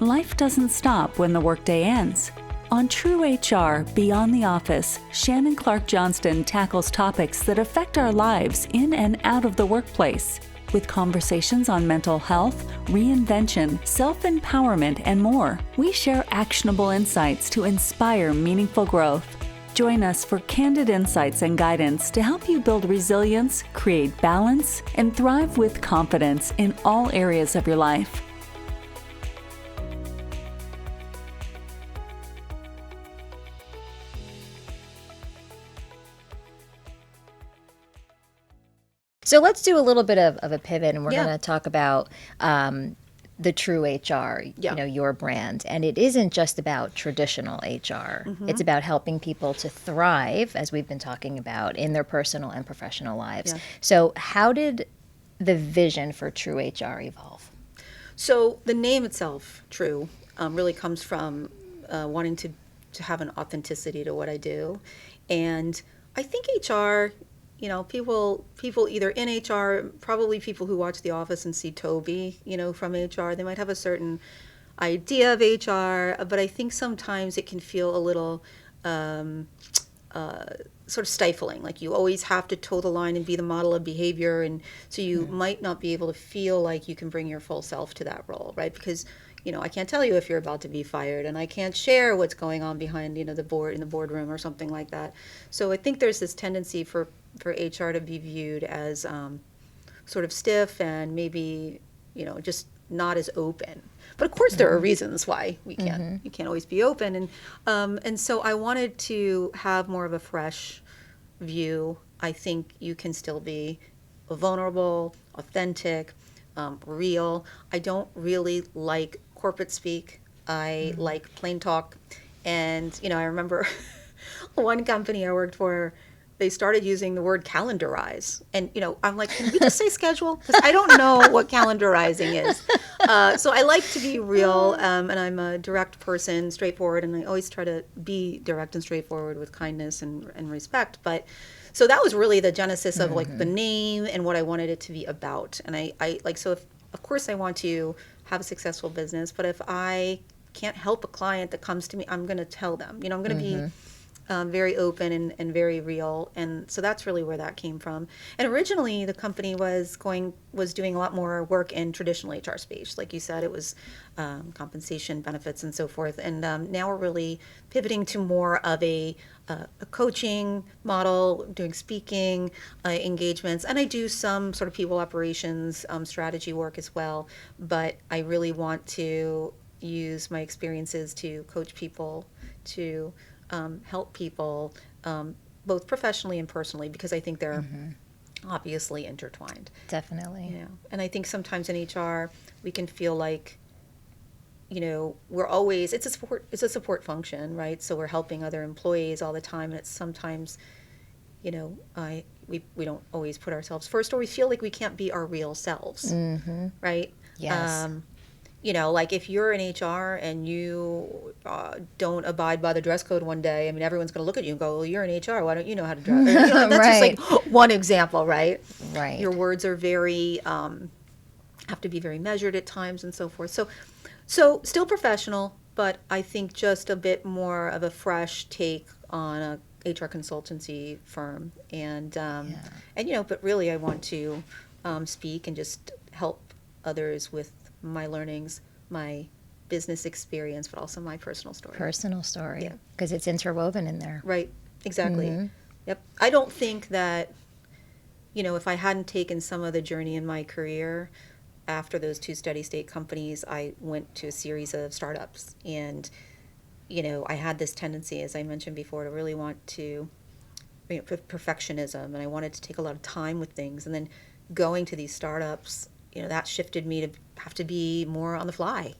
Life doesn't stop when the workday ends. On True HR Beyond the Office, Shannon Clark Johnston tackles topics that affect our lives in and out of the workplace, with conversations on mental health, reinvention, self-empowerment, and more. We share actionable insights to inspire meaningful growth. Join us for candid insights and guidance to help you build resilience, create balance, and thrive with confidence in all areas of your life. So let's do a little bit of a pivot, and we're going to talk about the True HR, your brand. And it isn't just about traditional HR. Mm-hmm. It's about helping people to thrive, as we've been talking about, in their personal and professional lives. Yeah. So how did the vision for True HR evolve? So the name itself, True, really comes from wanting to have an authenticity to what I do. And I think HR... people either in HR, probably people who watch The Office and see Toby, from HR, they might have a certain idea of HR, but I think sometimes it can feel a little sort of stifling, like you always have to toe the line and be the model of behavior, and so you might not be able to feel like you can bring your full self to that role, right? Because I can't tell you if you're about to be fired, and I can't share what's going on behind, the board in the boardroom or something like that. So I think there's this tendency for HR to be viewed as sort of stiff and maybe, just not as open. But of course, there are reasons why you can't always be open, and so I wanted to have more of a fresh view. I think you can still be vulnerable, authentic, real. I don't really like corporate speak. I like plain talk. And, I remember one company I worked for, they started using the word calendarize. And, I'm like, can we just say schedule? Because I don't know what calendarizing is. So I like to be real, and I'm a direct person, straightforward, and I always try to be direct and straightforward with kindness and respect. But so that was really the genesis of like the name and what I wanted it to be about. And I like, so if, of course I want to have a successful business, but if I can't help a client that comes to me, I'm going to tell them, I'm going to be very open and very real. And so that's really where that came from. And originally the company was doing a lot more work in traditional HR space. Like you said, it was compensation, benefits, and so forth. And now we're really pivoting to more of a coaching model, doing speaking engagements. And I do some sort of people operations strategy work as well. But I really want to use my experiences to coach people, to help people, both professionally and personally, because I think they're obviously intertwined. Definitely. And I think sometimes in HR, we can feel like, we're always, it's a support function, right? So we're helping other employees all the time, and it's sometimes, we don't always put ourselves first, or we feel like we can't be our real selves, right? Yes. Like if you're in HR and you don't abide by the dress code one day, I mean, everyone's going to look at you and go, well, you're in HR. Why don't you know how to dress? That's Right. just like one example, right? Right. Your words are very, have to be very measured at times and so forth. So still professional, but I think just a bit more of a fresh take on a HR consultancy firm. And but really I want to speak and just help others with my learnings, my business experience, but also my personal story. Because it's interwoven in there. Right, exactly. Yep. I don't think that, if I hadn't taken some of the journey in my career, after those two steady state companies, I went to a series of startups. And, I had this tendency, as I mentioned before, to really want to, perfectionism. And I wanted to take a lot of time with things. And then going to these startups, that shifted me to have to be more on the fly.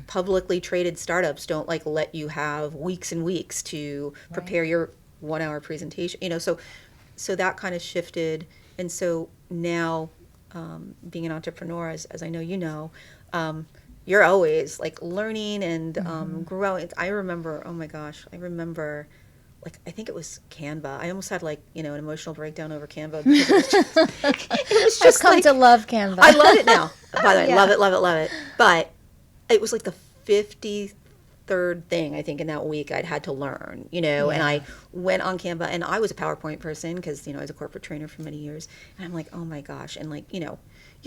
Publicly traded startups don't let you have weeks and weeks to prepare your 1 hour presentation, so that kind of shifted. And so now, being an entrepreneur, as I know, you're always learning and growing. I remember, I think it was Canva. I almost had an emotional breakdown over Canva, because it was just I've come to love Canva. I love it now. By the way, love it. But it was like the 53rd thing I think in that week I'd had to learn, and I went on Canva, and I was a PowerPoint person because, I was a corporate trainer for many years, and I'm like, oh my gosh, and like, you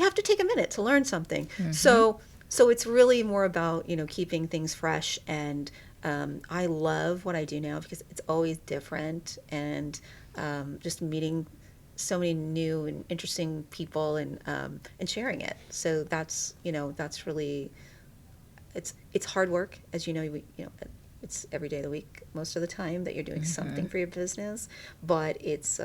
have to take a minute to learn something. So it's really more about, keeping things fresh, and I love what I do now because it's always different, and just meeting so many new and interesting people, and sharing it. So that's really, it's hard work, as it's every day of the week most of the time that you're doing something for your business, but it's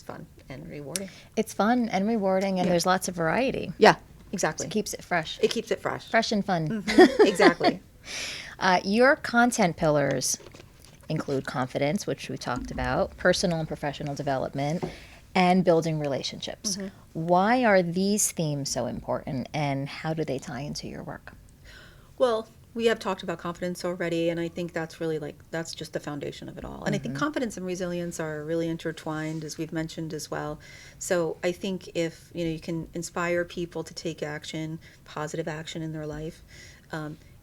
fun and rewarding. It's fun and rewarding, and there's lots of variety. Yeah, exactly. It keeps it fresh. It keeps it fresh. Fresh and fun. Exactly. Your content pillars include confidence, which we talked about, personal and professional development, and building relationships. Why are these themes so important, and how do they tie into your work? Well, we have talked about confidence already, and I think that's really that's just the foundation of it all. And I think confidence and resilience are really intertwined, as we've mentioned as well. So I think if you can inspire people to take action, positive action in their life,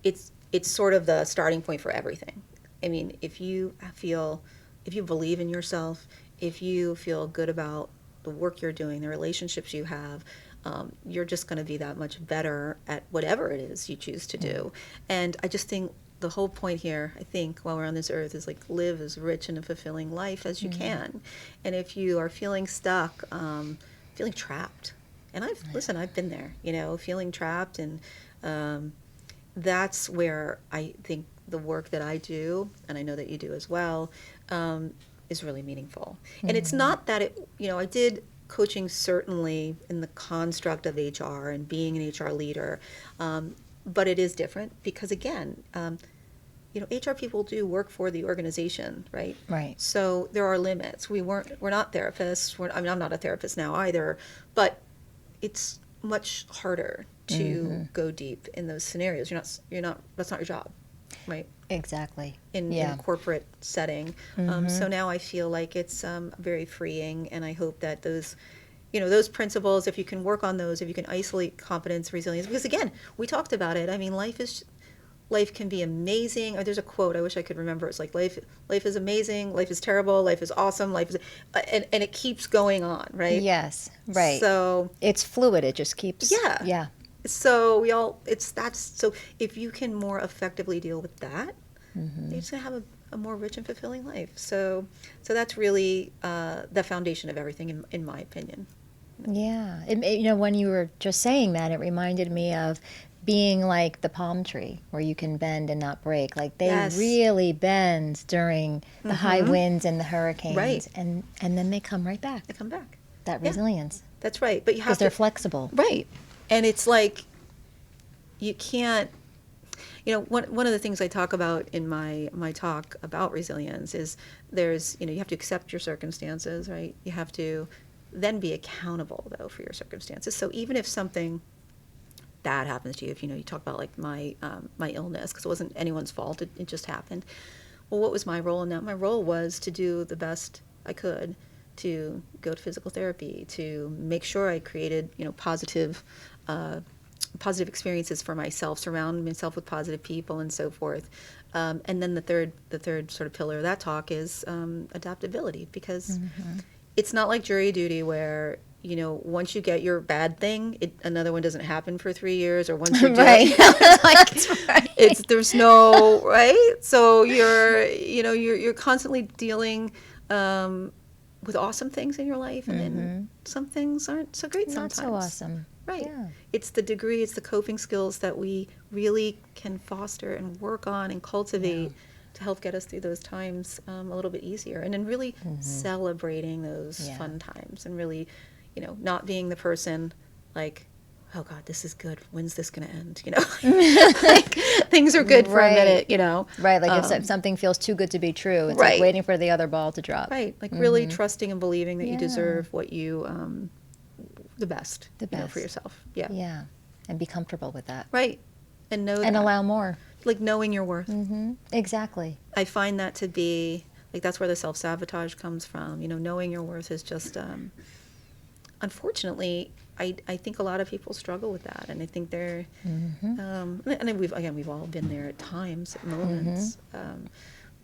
it's sort of the starting point for everything. I mean, if you believe in yourself, if you feel good about the work you're doing, the relationships you have, you're just going to be that much better at whatever it is you choose to do. And I just think the whole point here, I think, while we're on this earth, is live as rich and a fulfilling life as you can. And if you are feeling stuck, feeling trapped, and I've been there, feeling trapped, and that's where I think the work that I do, and I know that you do as well, is really meaningful. And it's not that I did coaching certainly in the construct of HR and being an HR leader, but it is different because, again, HR people do work for the organization, right? Right. So there are limits. We're not therapists. I'm not a therapist now either, but it's much harder to go deep in those scenarios. That's not your job, right? Exactly. In a corporate setting. So now I feel like it's very freeing, and I hope that those principles, if you can work on those, if you can isolate competence, resilience, because again, we talked about it. I mean, life can be amazing. There's a quote, I wish I could remember. It's like life is amazing, life is terrible, life is awesome, life is, and it keeps going on, right? Yes, right. So it's fluid. It just keeps. Yeah. So so if you can more effectively deal with that, you're just gonna have a more rich and fulfilling life. So that's really the foundation of everything, in my opinion. Yeah. When you were just saying that, it reminded me of being like the palm tree, where you can bend and not break. Like they really bend during the high winds and the hurricanes, right? And then they come right back. They come back. That resilience. That's right. But you have because they're flexible, right? And it's like you can't. One of the things I talk about in my talk about resilience is you have to accept your circumstances, right? You have to then be accountable, though, for your circumstances. So even if something bad happens to you, if you talk about like my illness, because it wasn't anyone's fault, it just happened. Well, what was my role in that? My role was to do the best I could to go to physical therapy, to make sure I created positive experiences for myself, surround myself with positive people, and so forth. And then the third sort of pillar of that talk is adaptability, because it's not like jury duty where once you get your bad thing, another one doesn't happen for 3 years, or once you do there's no right. So you're constantly dealing with awesome things in your life, and then some things aren't so great sometimes. Not so awesome. Right. Yeah. It's the degree, it's the coping skills that we really can foster and work on and cultivate to help get us through those times a little bit easier. And then really celebrating those fun times, and really, not being the person like, oh God, this is good. When's this going to end? Like, things are good for a minute, Right. Like if something feels too good to be true, it's like waiting for the other ball to drop. Right. Like really trusting and believing that you deserve what you, the best for yourself. Yeah. Yeah. And be comfortable with that. Right. And know and that. Allow more. Like knowing your worth. Exactly. I find that to be, like, that's where the self-sabotage comes from. Knowing your worth is just, unfortunately, I think a lot of people struggle with that, and I think they're, and then we've all been there at times, at moments,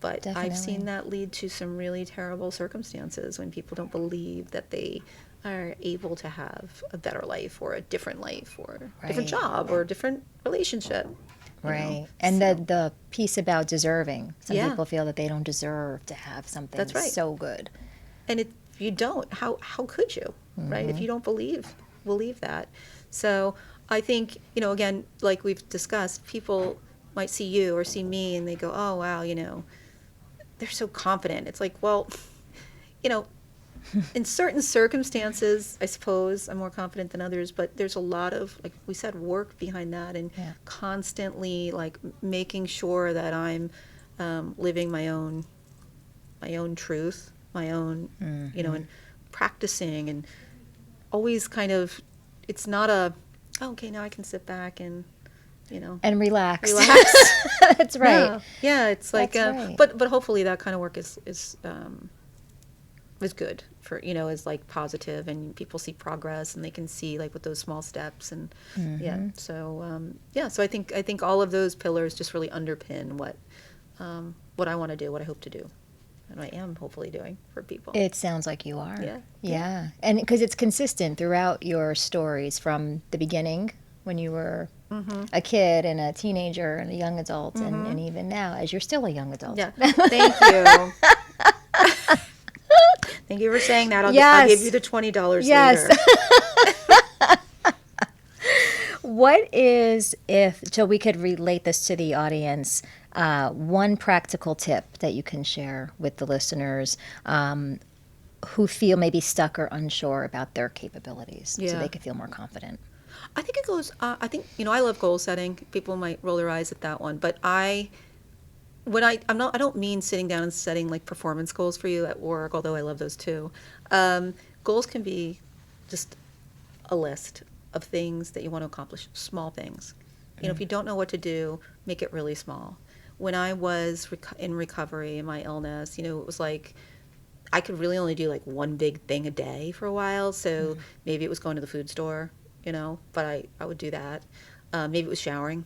but Definitely. I've seen that lead to some really terrible circumstances when people don't believe that they are able to have a better life or a different life or a different job or a different relationship. Right. And the piece about deserving. Some Yeah. people feel that they don't deserve to have something That's right. so good. And if you don't, how could you, right? If you don't believe that. So I think, again, like we've discussed, people might see you or see me and they go, oh, wow, they're so confident. It's like, well, in certain circumstances, I suppose I'm more confident than others, but there's a lot of, like we said, work behind that, and constantly like making sure that I'm living my own truth, my own, and practicing, and always kind of, it's not okay, now I can sit back and, And relax. That's right. Yeah, it's like, That's right. but hopefully that kind of work is good for, is like positive, and people see progress and they can see like with those small steps, and so I think all of those pillars just really underpin what I want to do, what I hope to do, and I am hopefully doing for people. It sounds like you are. Yeah. And because it's consistent throughout your stories from the beginning when you were a kid and a teenager and a young adult, and even now as you're still a young adult. Yeah, thank you. Thank you for saying that. I'll give you the $20 later. What is, so we could relate this to the audience, one practical tip that you can share with the listeners who feel maybe stuck or unsure about their capabilities so they could feel more confident? I think it goes, I love goal setting. People might roll their eyes at that one, but I don't mean sitting down and setting like performance goals for you at work, although I love those too. Goals can be just a list of things that you want to accomplish, small things. If you don't know what to do, make it really small. When I was in recovery in my illness, it was like I could really only do like one big thing a day for a while. So maybe it was going to the food store, but I would do that. Maybe it was showering,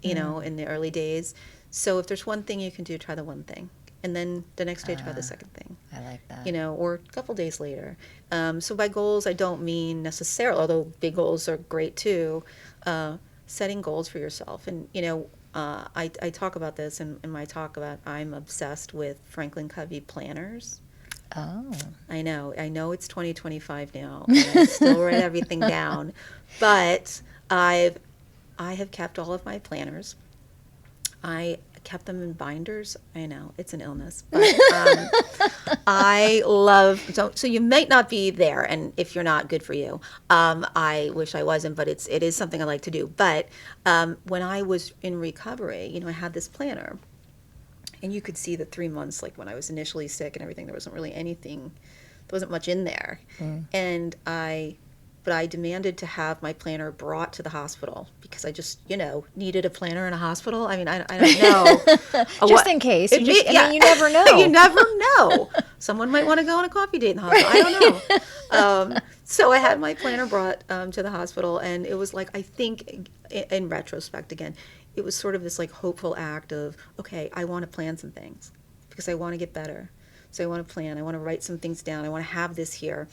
in the early days. So if there's one thing you can do, try the one thing. And then the next day, try the second thing. I like that. Or a couple days later. So by goals, I don't mean necessarily, although big goals are great too, setting goals for yourself. And, I talk about this in my talk about I'm obsessed with Franklin Covey planners. Oh. I know it's 2025 now, and I still write everything down. But I have kept all of my planners. I kept them in binders. I know it's an illness, but I love. So you might not be there, and if you're not, good for you. I wish I wasn't, but it is something I like to do. But when I was in recovery, I had this planner, and you could see the 3 months, like when I was initially sick and everything. There wasn't really anything. There wasn't much in there, and But I demanded to have my planner brought to the hospital because I just, needed a planner in a hospital. I mean, I don't know. Just in case. You never know. You never know. Someone might want to go on a coffee date in the hospital. I don't know. So I had my planner brought to the hospital, and it was like, I think, in retrospect again, it was sort of this like hopeful act of, okay, I want to plan some things because I want to get better. So I want to plan. I want to write some things down. I want to have this here.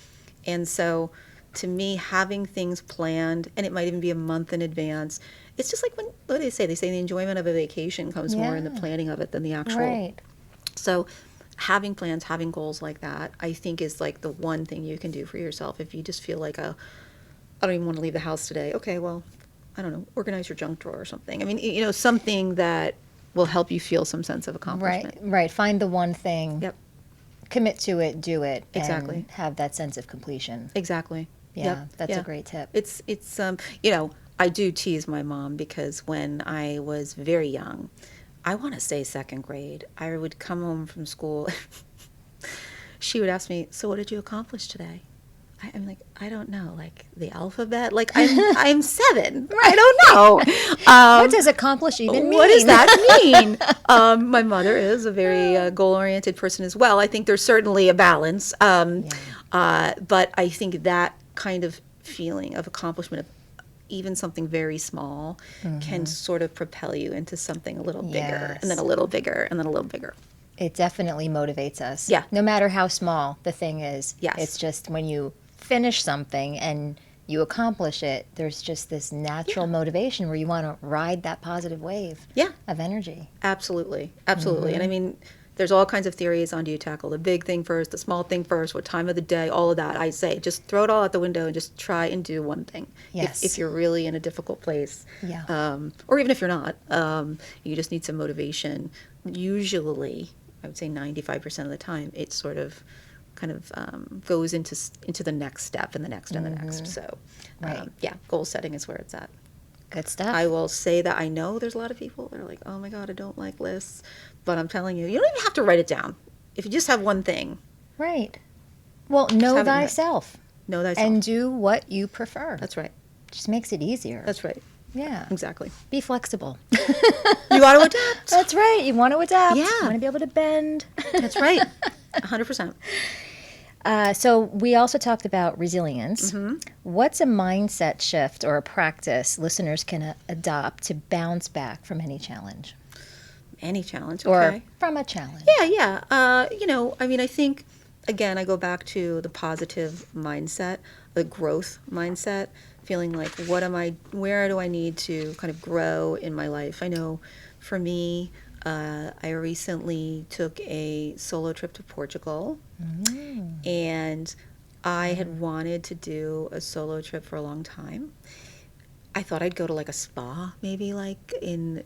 And so to me, having things planned, and it might even be a month in advance, it's just like what do they say? They say the enjoyment of a vacation comes more in the planning of it than the actual. Right. So having plans, having goals like that, I think is like the one thing you can do for yourself if you just feel like I don't even want to leave the house today. Okay, well, I don't know, organize your junk drawer or something. I mean, something that will help you feel some sense of accomplishment. Right. Find the one thing. Yep. Commit to it, do it. Exactly. And have that sense of completion. Exactly. Yeah, that's a great tip. It's I do tease my mom because when I was very young, I want to say second grade, I would come home from school. She would ask me, "So what did you accomplish today?" I'm like, I don't know, like the alphabet. Like I'm 7. I don't know. What does accomplish even mean? What does that mean? My mother is a very goal-oriented person as well. I think there's certainly a balance. But I think that kind of feeling of accomplishment of even something very small can sort of propel you into something a little bigger, and then a little bigger, and then a little bigger. It definitely motivates us. Yeah. No matter how small the thing is. Yes. It's just when you finish something and you accomplish it, there's just this natural motivation where you want to ride that positive wave of energy. Absolutely. Absolutely. And I mean, there's all kinds of theories on do you tackle the big thing first, the small thing first, what time of the day, all of that. I say just throw it all out the window and just try and do one thing. Yes. If you're really in a difficult place. Yeah. Or even if you're not, you just need some motivation. Usually, I would say 95% of the time, it sort of kind of goes into the next step and the next and the next. So, goal setting is where it's at. Good stuff. I will say that I know there's a lot of people that are like, oh my God, I don't like lists. But I'm telling you, you don't even have to write it down. If you just have one thing. Right. Well, know have it in your head. thyself. Know thyself. And do what you prefer. That's right. Just makes it easier. That's right. Yeah. Exactly. Be flexible. You got to adapt. That's right. You want to adapt. Yeah. You want to be able to bend. That's right. 100%. So we also talked about resilience. What's a mindset shift or a practice listeners can adopt to bounce back from any challenge? Any challenge, okay. Or from a challenge. Yeah. I mean, I think, again, I go back to the positive mindset, the growth mindset, feeling like, where do I need to kind of grow in my life? I know for me, I recently took a solo trip to Portugal, and I had wanted to do a solo trip for a long time. I thought I'd go to like a spa, maybe like in,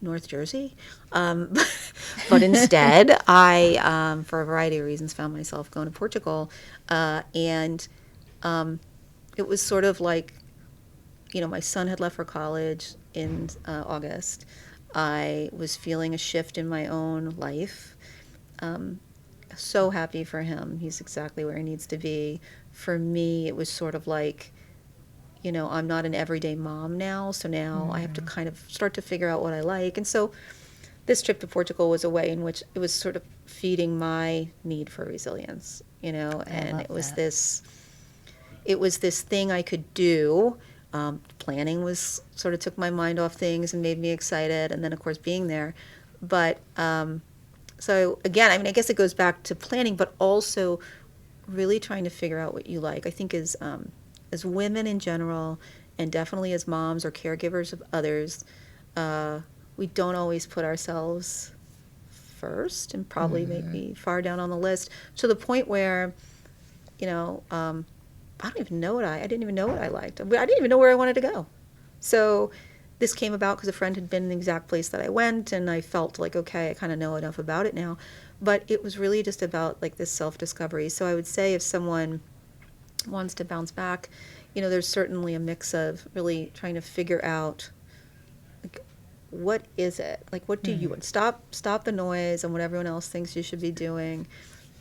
North Jersey. But instead, I, for a variety of reasons, found myself going to Portugal. And it was sort of like, my son had left for college in August. I was feeling a shift in my own life. So happy for him. He's exactly where he needs to be. For me, it was sort of like, I'm not an everyday mom now, so now I have to kind of start to figure out what I like. And so this trip to Portugal was a way in which it was sort of feeding my need for resilience, and it was this thing I could do. Planning was sort of took my mind off things and made me excited, and then of course being there. But so again, I mean, I guess it goes back to planning, but also really trying to figure out what you like. I think as women in general, and definitely as moms or caregivers of others, we don't always put ourselves first, and probably maybe far down on the list, to the point where, I don't even know I didn't even know what I liked. I didn't even know where I wanted to go. So this came about because a friend had been in the exact place that I went, and I felt like, okay, I kind of know enough about it now. But it was really just about like this self-discovery. So I would say if someone wants to bounce back, there's certainly a mix of really trying to figure out, like, what is it? Like, what do you want? Stop the noise and what everyone else thinks you should be doing,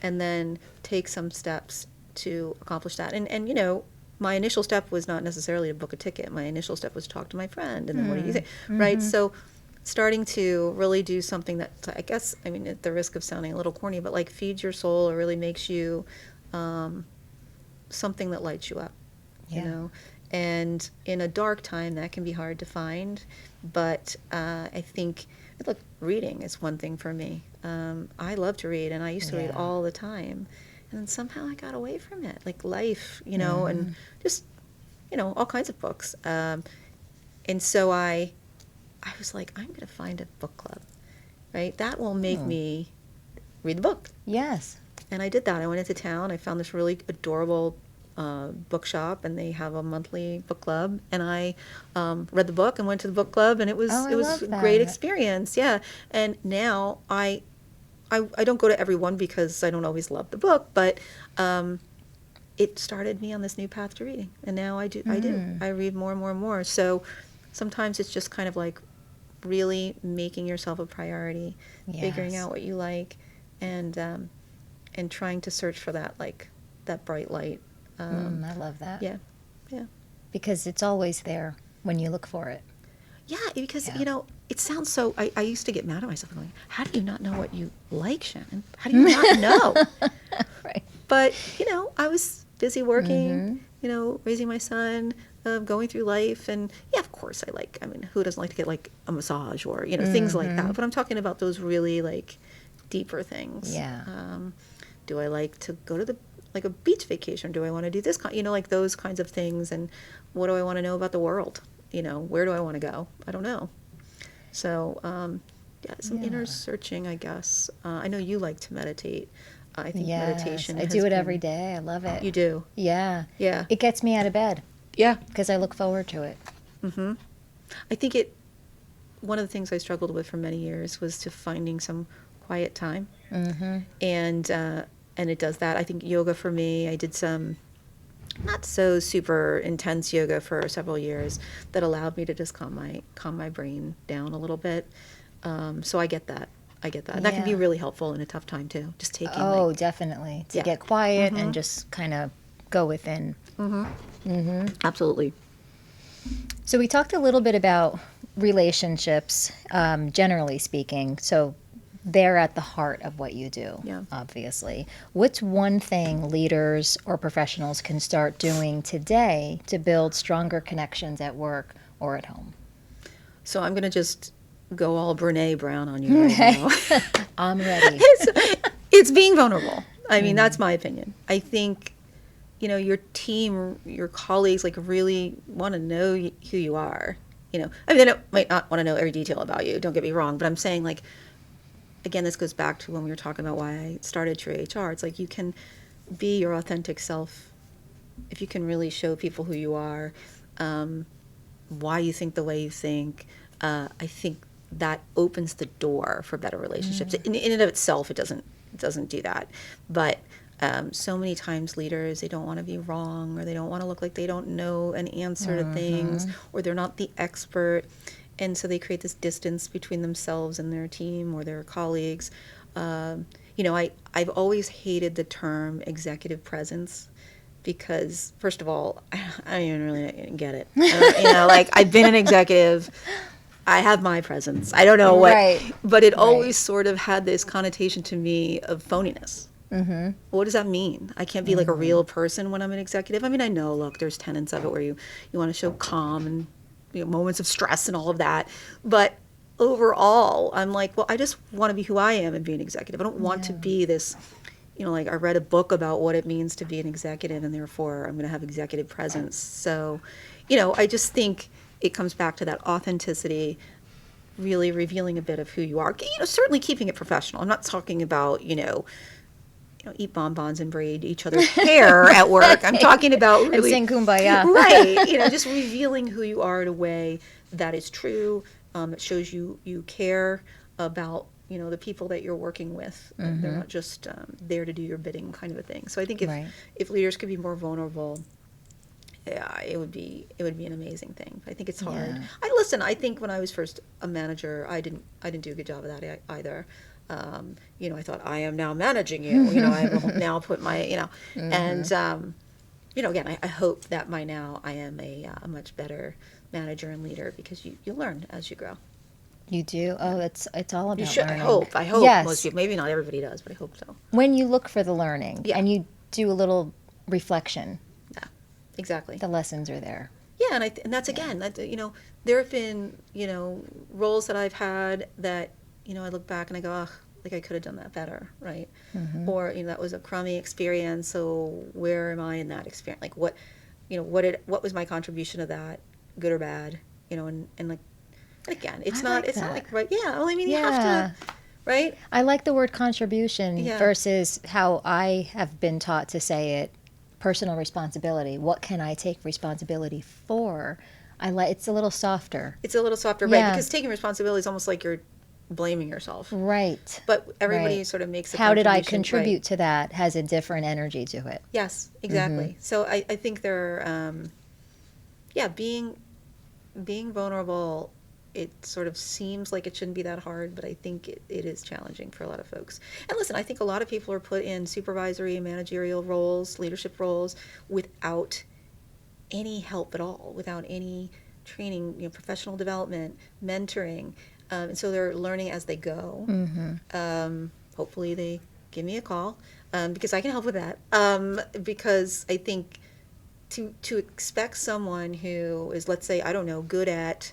and then take some steps to accomplish that. And my initial step was not necessarily to book a ticket. My initial step was to talk to my friend, and then what do you think? Right? So starting to really do something that, I guess, I mean, at the risk of sounding a little corny, but like feeds your soul or really makes you something that lights you up, And in a dark time, that can be hard to find. But I think, look, reading is one thing for me. I love to read, and I used to read all the time. And then somehow I got away from it, like life, and just, all kinds of books. And so I was like, I'm going to find a book club, right? That will make me read the book. Yes. And I did that. I went into town. I found this really adorable bookshop, and they have a monthly book club. And I read the book and went to the book club, and it was a great experience. Yeah. And now I don't go to every one because I don't always love the book, but it started me on this new path to reading, and now I do. I read more and more and more. So sometimes it's just kind of like really making yourself a priority, figuring out what you like, and trying to search for that, like that bright light. I love that. Yeah. Because it's always there when you look for it. Yeah, because it sounds so. I used to get mad at myself, going, "How do you not know what you like, Shannon? How do you not know?" Right. But I was busy working, raising my son, going through life. And yeah, of course who doesn't like to get like a massage or, things like that. But I'm talking about those really like deeper things. Yeah. Do I like to go to like a beach vacation? Do I want to do this like those kinds of things? And what do I want to know about the world? Where do I want to go? I don't know. So, some inner searching, I guess. I know you like to meditate. I think meditation. I do it every day. I love it. You do? Yeah. Yeah. It gets me out of bed. Yeah. Because I look forward to it. Mm-hmm. I think one of the things I struggled with for many years was to finding some quiet time. Mm-hmm. And it does that. I think yoga for me, I did some not so super intense yoga for several years that allowed me to just calm my brain down a little bit. So I get that. And that can be really helpful in a tough time too. Just taking definitely. To get quiet and just kind of go within. Mm-hmm. Mm-hmm. Absolutely. So we talked a little bit about relationships, generally speaking. So they're at the heart of what you do, obviously. What's one thing leaders or professionals can start doing today to build stronger connections at work or at home? So I'm going to just go all Brene Brown on you right now. I'm ready. It's being vulnerable. I mean, that's my opinion. I think, your team, your colleagues, like really want to know who you are. They might not want to know every detail about you. Don't get me wrong, but I'm saying like, again, this goes back to when we were talking about why I started True HR. It's like you can be your authentic self if you can really show people who you are, why you think the way you think. I think that opens the door for better relationships. In and of itself, it doesn't do that. But so many times leaders, they don't want to be wrong, or they don't want to look like they don't know an answer to things, or they're not the expert. And so they create this distance between themselves and their team or their colleagues. I've always hated the term executive presence because, first of all, I don't even really get it. I've been an executive. I have my presence. I don't know what, but it always sort of had this connotation to me of phoniness. Mm-hmm. What does that mean? I can't be like a real person when I'm an executive. I mean, I know, look, there's tenets of it where you want to show calm and moments of stress and all of that. But overall, I'm like, well, I just want to be who I am and be an executive. I don't want to be this, like I read a book about what it means to be an executive, and therefore I'm going to have executive presence. So, I just think it comes back to that authenticity, really revealing a bit of who you are. Certainly keeping it professional. I'm not talking about, eat bonbons and braid each other's hair at work. I'm talking about really... And sing Kumbaya. Right. Just revealing who you are in a way that is true. It shows you care about, the people that you're working with. They're not just there to do your bidding kind of a thing. So I think if leaders could be more vulnerable, it would be an amazing thing. I think it's hard. I think when I was first a manager, I didn't do a good job of that either. I thought, I am now managing you. I will now put my, and again, I hope that by now I am a much better manager and leader, because you learn as you grow. You do? Oh, it's all about you should, learning. I hope yes. most people, maybe not everybody does, but I hope so. When you look for the learning and you do a little reflection. Yeah, exactly. The lessons are there. Yeah, and that's again, that there have been, roles that I've had that, I look back and I go, oh, like I could have done that better, right? Or, that was a crummy experience, so where am I in that experience? Like what was my contribution to that, good or bad? And like, again, it's not like, right? Yeah, well, I mean, you have to, right? I like the word contribution versus how I have been taught to say it, personal responsibility. What can I take responsibility for? It's a little softer. It's a little softer, right? Because taking responsibility is almost like you're blaming yourself. Right. But everybody sort of makes a how did I contribute to that has a different energy to it. Yes, exactly. So I think there are, being vulnerable, it sort of seems like it shouldn't be that hard, but I think it is challenging for a lot of folks. And listen, I think a lot of people are put in supervisory and managerial roles, leadership roles, without any help at all, without any training, professional development, mentoring. And so they're learning as they go. Hopefully they give me a call, because I can help with that. Because I think to expect someone who is, let's say, I don't know, good at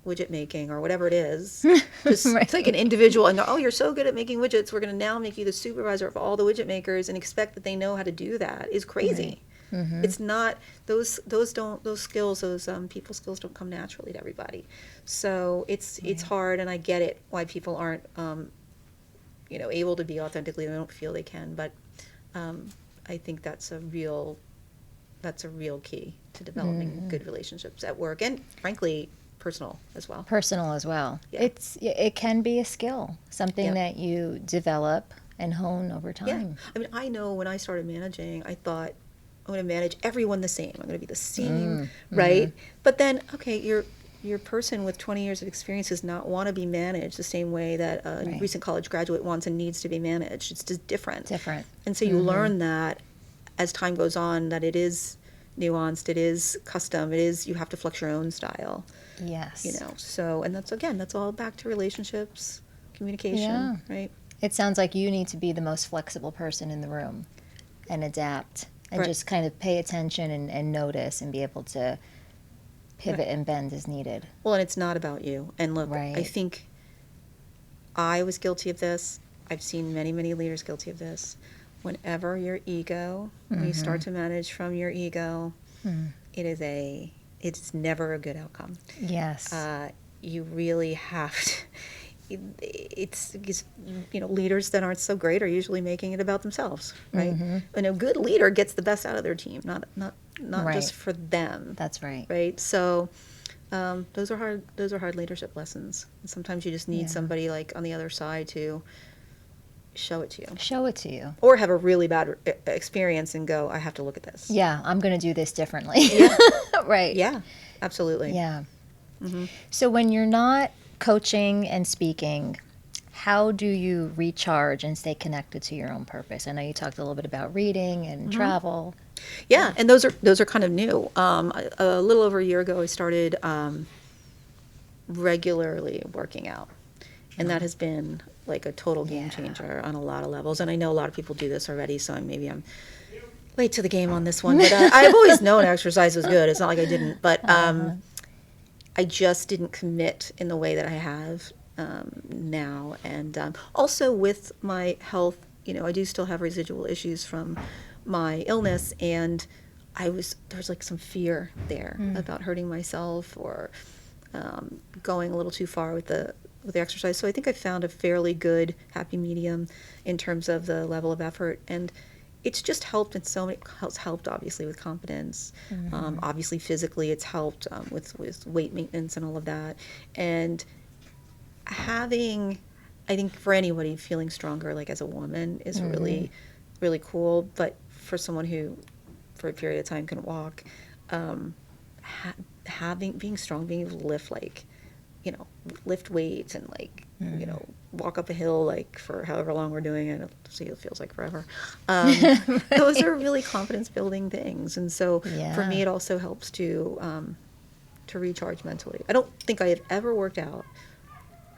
widget making or whatever it is, just Right. take an individual and go, oh, you're so good at making widgets, we're going to now make you the supervisor of all the widget makers, and expect that they know how to do that is crazy. It's not, those skills, those people skills don't come naturally to everybody. So it's hard, and I get it why people aren't able to be authentically, they don't feel they can, but I think that's a real key to developing good relationships at work, and frankly personal as well. Yeah. It can be a skill, something that you develop and hone over time. I mean, I know when I started managing, I thought I'm going to manage everyone the same. I'm going to be the same, right? But then, okay, your person with 20 years of experience does not want to be managed the same way that a recent college graduate wants and needs to be managed. It's just different. And so you learn that as time goes on, that it is nuanced, it is custom, you have to flex your own style. Yes. So, and that's all back to relationships, communication, right? It sounds like you need to be the most flexible person in the room and adapt and just kind of pay attention and notice and be able to pivot and bend as needed. Well, and it's not about you. And look, I think I was guilty of this. I've seen many, many leaders guilty of this. Whenever your ego, when you start to manage from your ego, it's never a good outcome. Yes. You really have to, it's leaders that aren't so great are usually making it about themselves, right? And a good leader gets the best out of their team, not just for them. That's right. Right. So those are hard leadership lessons. And sometimes you just need somebody like on the other side to show it to you. Or have a really bad experience and go, I have to look at this. Yeah, I'm going to do this differently. Right. Yeah, absolutely. Yeah. So when you're not coaching and speaking, how do you recharge and stay connected to your own purpose? I know you talked a little bit about reading and travel. Yeah, and those are kind of new. A little over a year ago, I started regularly working out, and that has been like a total game changer on a lot of levels. And I know a lot of people do this already, so maybe I'm late to the game on this one. But I've always known exercise was good. It's not like I didn't, but I just didn't commit in the way that I have now. And also with my health, I do still have residual issues from my illness, and there was like some fear there about hurting myself or going a little too far with the exercise. So I think I found a fairly good happy medium in terms of the level of effort, and it's just helped in so many. It's helped obviously with confidence, obviously physically it's helped with weight maintenance and all of that, and having, I think for anybody, feeling stronger like as a woman is really, really cool. But for someone who for a period of time couldn't walk, being strong, being able to lift lift weights and walk up a hill for however long we're doing it. See, it feels like forever. Those are really confidence building things, and so for me, it also helps to recharge mentally. I don't think I have ever worked out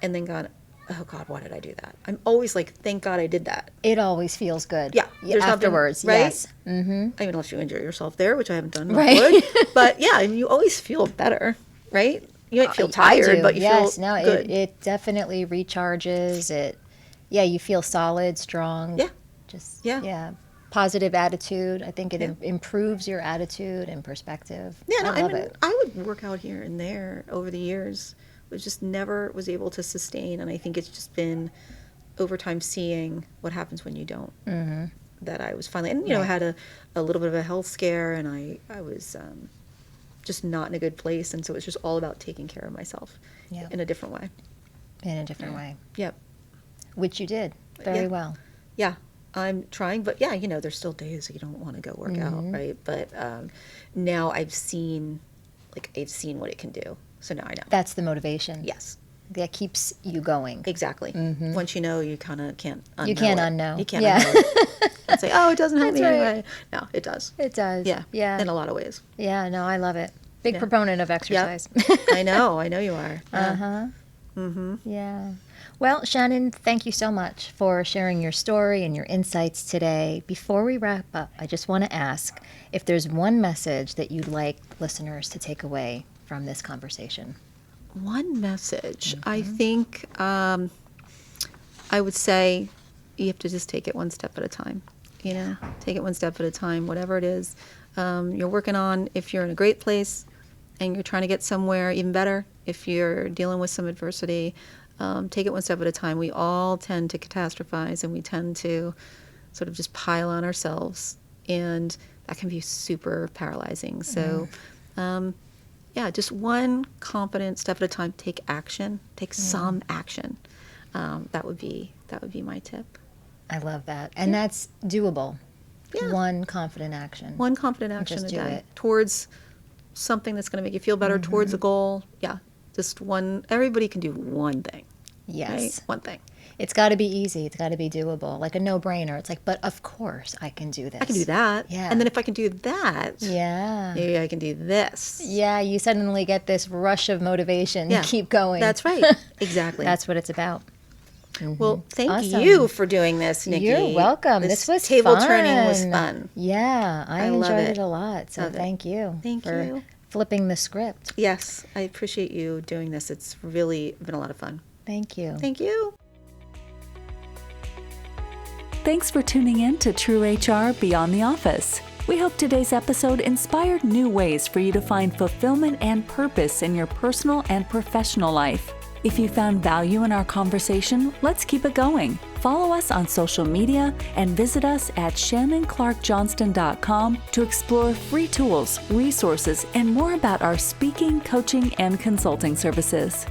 and then gone, oh God, why did I do that? I'm always like, thank God I did that. It always feels good. Yeah, there's afterwards. Nothing, right? Yes. I mean, unless you injure yourself there, which I haven't done. Right. But yeah, I mean, you always feel better, right? You might feel tired, but you feel good. It definitely recharges. You feel solid, strong. Yeah. Positive attitude. I think it improves your attitude and perspective. Yeah, I love it. I would work out here and there over the years, but just never was able to sustain. And I think it's just been over time seeing what happens when you don't. That I was finally, and I had a little bit of a health scare, and I was just not in a good place, and so it's just all about taking care of myself in a different way. Yep. Which you did very well. Yeah, I'm trying, but there's still days that you don't want to go work out, right? But now I've seen what it can do, so now I know. That's the motivation. Yes. That keeps you going. Exactly. Once you know, you kind of can't unknow. You can't unknow. You can't unknow it. And say, oh, it doesn't help me anyway. No, it does. It does. Yeah. In a lot of ways. Yeah, no, I love it. Big proponent of exercise. Yep. I know you are. Yeah. Well, Shannon, thank you so much for sharing your story and your insights today. Before we wrap up, I just want to ask if there's one message that you'd like listeners to take away from this conversation. One message. I think I would say you have to just take it one step at a time. Take it one step at a time, whatever it is you're working on. If you're in a great place and you're trying to get somewhere even better, if you're dealing with some adversity, take it one step at a time. We all tend to catastrophize, and we tend to sort of just pile on ourselves, and that can be super paralyzing. So, just one confident step at a time. Take action. Take some action. That would be my tip. I love that, and that's doable. Yeah. One confident action. One confident action just a do day it towards something that's going to make you feel better, towards a goal. Yeah, just one. Everybody can do one thing. Yes, right? One thing. It's got to be easy. It's got to be doable, like a no-brainer. It's like, but of course I can do this. I can do that. Yeah. And then if I can do that, maybe I can do this. Yeah, you suddenly get this rush of motivation to keep going. That's right. Exactly. That's what it's about. Well, thank you for doing this, Nikki. You're welcome. This was table fun. turning was fun. Yeah, I enjoyed it a lot. So thank you. Thank you. Flipping the script. Yes, I appreciate you doing this. It's really been a lot of fun. Thank you. Thank you. Thanks for tuning in to True HR Beyond the Office. We hope today's episode inspired new ways for you to find fulfillment and purpose in your personal and professional life. If you found value in our conversation, let's keep it going. Follow us on social media and visit us at ShannonClarkJohnston.com to explore free tools, resources, and more about our speaking, coaching, and consulting services.